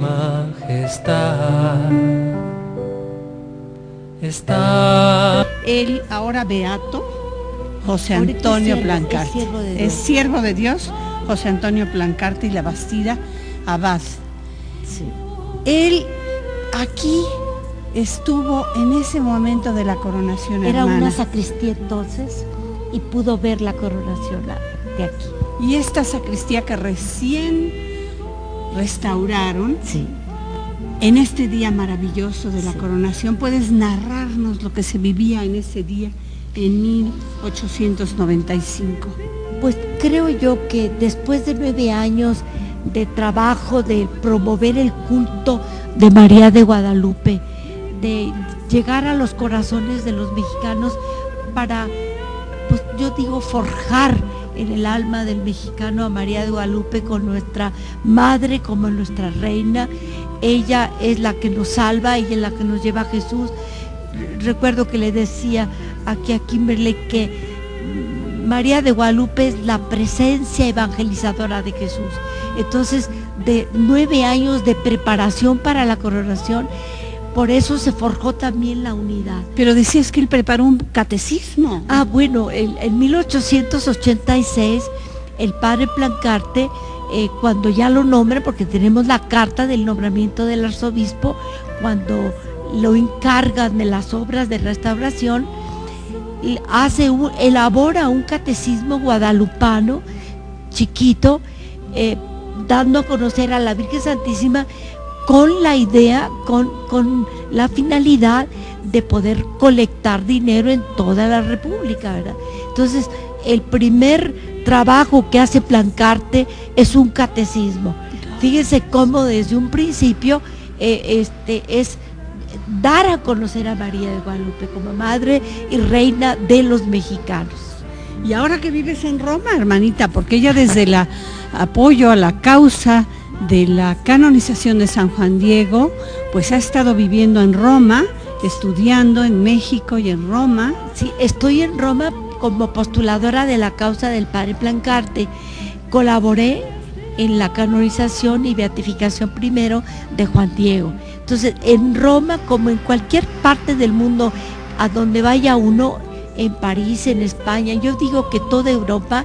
majestad está. Él, ahora beato, José Antonio Plancarte. Es siervo de Dios, José Antonio Plancarte y la Bastida Abad. Sí. Él aquí estuvo en ese momento de la coronación, Era hermana. una sacristía entonces y pudo ver la coronación de aquí. Y esta sacristía que recién restauraron, Sí. en este día maravilloso de la coronación, ¿puedes narrarnos lo que se vivía en ese día en 1895? Pues creo yo que después de 9 años de trabajo, de promover el culto de María de Guadalupe, de llegar a los corazones de los mexicanos para, pues yo digo, forjar en el alma del mexicano a María de Guadalupe con nuestra madre, como nuestra reina. Ella es la que nos salva, ella es la que nos lleva a Jesús. Recuerdo que le decía aquí a Kimberly que María de Guadalupe es la presencia evangelizadora de Jesús. Entonces, de 9 años de preparación para la coronación, por eso se forjó también la unidad. Pero decías que él preparó un catecismo. Ah, bueno, en 1886, el padre Plancarte, cuando ya lo nombran, porque tenemos la carta del nombramiento del arzobispo, cuando lo encargan de las obras de restauración, elabora un catecismo guadalupano, chiquito, dando a conocer a la Virgen Santísima con la idea, con la finalidad de poder colectar dinero en toda la República, ¿verdad? Entonces, el primer trabajo que hace Plancarte es un catecismo. Fíjense cómo desde un principio es dar a conocer a María de Guadalupe como madre y reina de los mexicanos. Y ahora que vives en Roma, hermanita, porque ella desde el apoyo a la causa de la canonización de San Juan Diego, pues ha estado viviendo en Roma, estudiando en México y en Roma. Sí, estoy en Roma como postuladora de la causa del padre Plancarte. Colaboré en la canonización y beatificación primero de Juan Diego. Entonces, en Roma, como en cualquier parte del mundo a donde vaya uno, en París, en España, yo digo que toda Europa,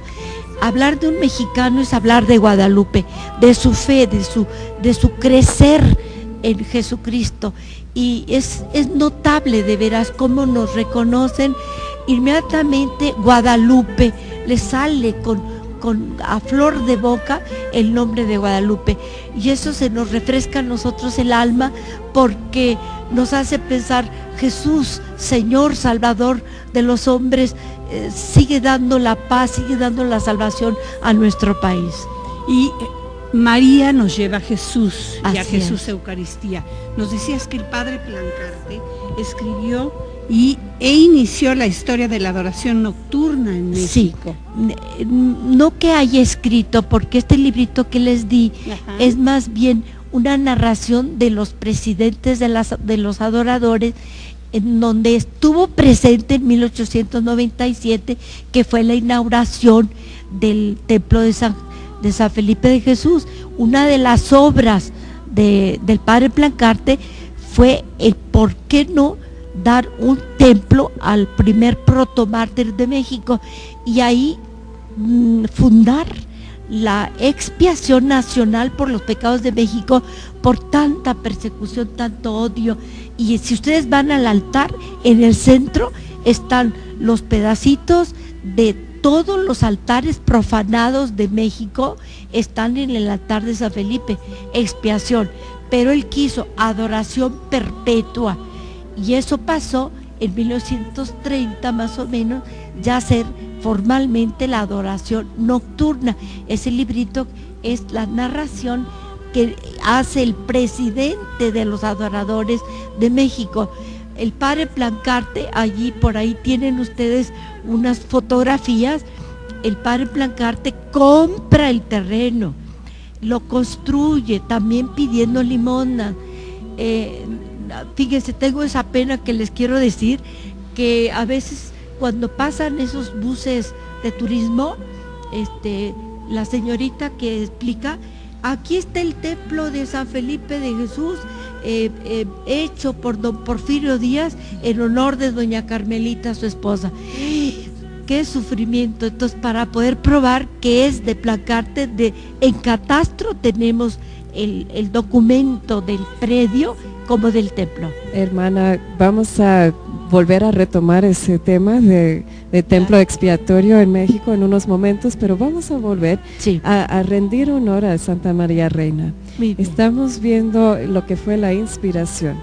hablar de un mexicano es hablar de Guadalupe, de su fe, de su crecer en Jesucristo. Y es notable de veras cómo nos reconocen inmediatamente. Guadalupe le sale a flor de boca el nombre de Guadalupe, y eso se nos refresca a nosotros el alma, porque nos hace pensar: Jesús, Señor, Salvador de los hombres, sigue dando la paz, sigue dando la salvación a nuestro país. Y María nos lleva a Jesús y a Así Jesús es. Eucaristía. Nos decías que el padre Plancarte escribió e inició la historia de la adoración nocturna en México. Sí, no que haya escrito, porque este librito que les di es más bien una narración de los presidentes de los adoradores, en donde estuvo presente en 1897, que fue la inauguración del templo de San Felipe de Jesús. Una de las obras del padre Plancarte fue el por qué no dar un templo al primer protomártir de México, y ahí fundar la expiación nacional por los pecados de México, por tanta persecución, tanto odio. Y si ustedes van al altar, en el centro están los pedacitos de todos los altares profanados de México, están en el altar de San Felipe, expiación. Pero él quiso adoración perpetua, y eso pasó en 1930 más o menos, ya hacer formalmente la adoración nocturna. Ese librito es la narración que hace el presidente de los adoradores de México, el padre Plancarte. Allí por ahí tienen ustedes unas fotografías. El padre Plancarte compra el terreno, lo construye, también pidiendo limosna. Fíjense, tengo esa pena que les quiero decir, que a veces cuando pasan esos buses de turismo, la señorita que explica, aquí está el templo de San Felipe de Jesús, hecho por don Porfirio Díaz en honor de doña Carmelita, su esposa. ¡Qué sufrimiento! Entonces, para poder probar que es de Plancarte, en catastro tenemos el documento del predio como del templo. Hermana, vamos a volver a retomar ese tema de templo expiatorio en México en unos momentos, pero vamos a volver a rendir honor a Santa María Reina. Estamos viendo lo que fue la inspiración,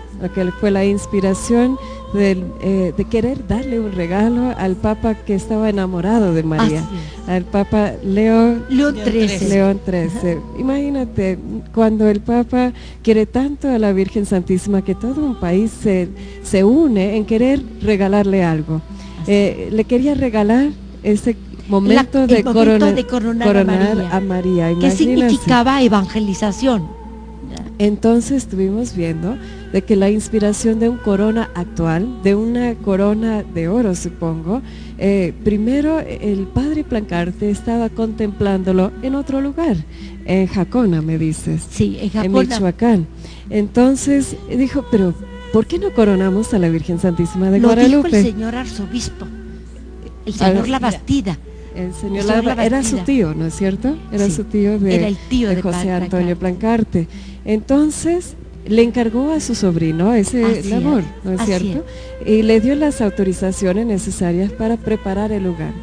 de querer darle un regalo al Papa que estaba enamorado de María, al Papa León XIII. Imagínate, cuando el Papa quiere tanto a la Virgen Santísima que todo un país se une en querer regalarle algo. Le quería regalar ese momento de coronar a María. ¿Qué significaba evangelización? Entonces estuvimos viendo de que la inspiración de un corona actual, de una corona de oro, supongo, primero el padre Plancarte estaba contemplándolo en otro lugar, en Jacona, me dices. Sí, en Jacona. En Michoacán. Entonces dijo, pero ¿por qué no coronamos a la Virgen Santísima de Guadalupe? Lo dijo el señor arzobispo, el señor Labastida. El señor Labastida era su tío, ¿no es cierto? Era su tío era el tío de José Antonio Plancarte. Entonces le encargó a su sobrino ese labor, ¿no es cierto? Y le dio las autorizaciones necesarias para preparar el lugar.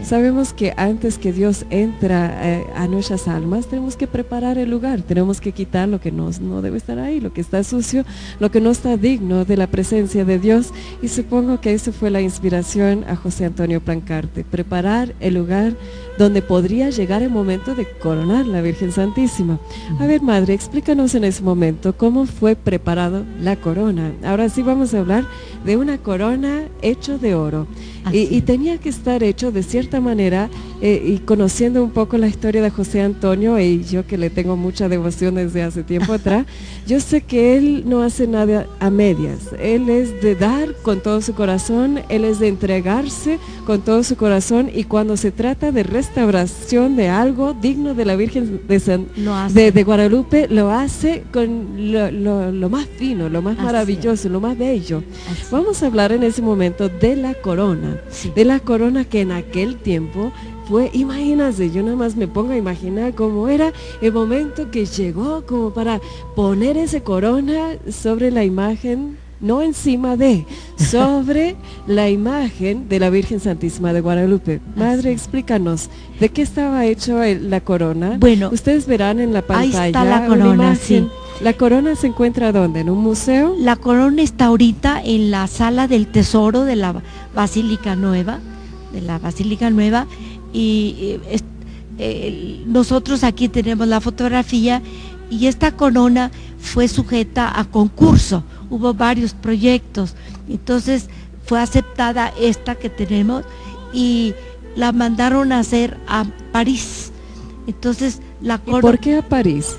Sabemos que antes que Dios entra a nuestras almas, tenemos que preparar el lugar, tenemos que quitar lo que no debe estar ahí, lo que está sucio, lo que no está digno de la presencia de Dios, y supongo que eso fue la inspiración a José Antonio Plancarte, preparar el lugar donde podría llegar el momento de coronar la Virgen Santísima. A ver, madre, explícanos en ese momento cómo fue preparado la corona. Ahora sí vamos a hablar de una corona hecho de oro. Y tenía que estar hecho de cierta manera, y conociendo un poco la historia de José Antonio, y yo que le tengo mucha devoción desde hace tiempo atrás, yo sé que él no hace nada a medias. Él es de dar con todo su corazón, él es de entregarse con todo su corazón, y cuando se trata de restauración de algo digno de la Virgen de Guadalupe, lo hace con lo más fino, lo más maravilloso, lo más bello. Vamos a hablar en ese momento de la corona. De la corona que en aquel tiempo fue, imagínate, yo nada más me pongo a imaginar cómo era el momento que llegó como para poner esa corona sobre la imagen, no encima de, sobre la imagen de la Virgen Santísima de Guadalupe. Madre, explícanos, ¿de qué estaba hecho la corona? Bueno, ustedes verán en la pantalla. Ahí está la corona, ¿La corona se encuentra dónde? ¿En un museo? La corona está ahorita en la sala del tesoro de la Basílica Nueva, y nosotros aquí tenemos la fotografía, y esta corona fue sujeta a concurso, hubo varios proyectos, entonces fue aceptada esta que tenemos y la mandaron a hacer a París. Entonces la corona. ¿Y por qué a París?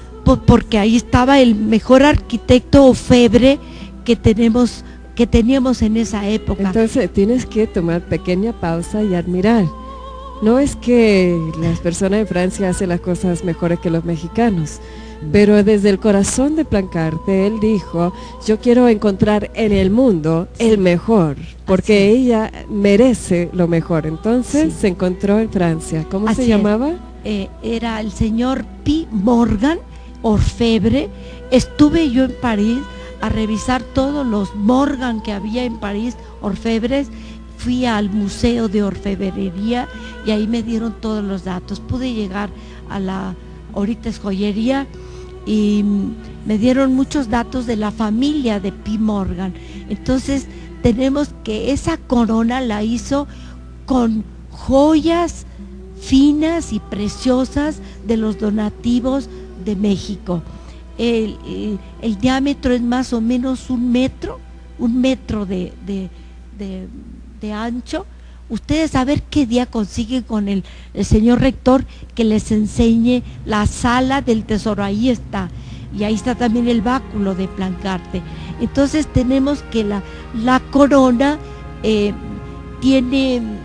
Porque ahí estaba el mejor arquitecto orfebre que teníamos en esa época. Entonces tienes que tomar pequeña pausa y admirar. No es que las personas en Francia hacen las cosas mejores que los mexicanos, pero desde el corazón de Plancarte él dijo, yo quiero encontrar en el mundo el mejor, porque ella merece lo mejor. Entonces se encontró en Francia. ¿Cómo se llamaba? Era el señor P. Morgan, orfebre. Estuve yo en París a revisar todos los Morgan que había en París, orfebres. Fui al Museo de Orfebrería y ahí me dieron todos los datos. Pude llegar a ahorita es joyería, y me dieron muchos datos de la familia de P. Morgan. Entonces tenemos que esa corona la hizo con joyas finas y preciosas de los donativos de México. El diámetro es más o menos un metro de ancho. Ustedes a ver qué día consiguen con el señor rector que les enseñe la sala del tesoro. Ahí está, y ahí está también el báculo de Plancarte. Entonces tenemos que la corona tiene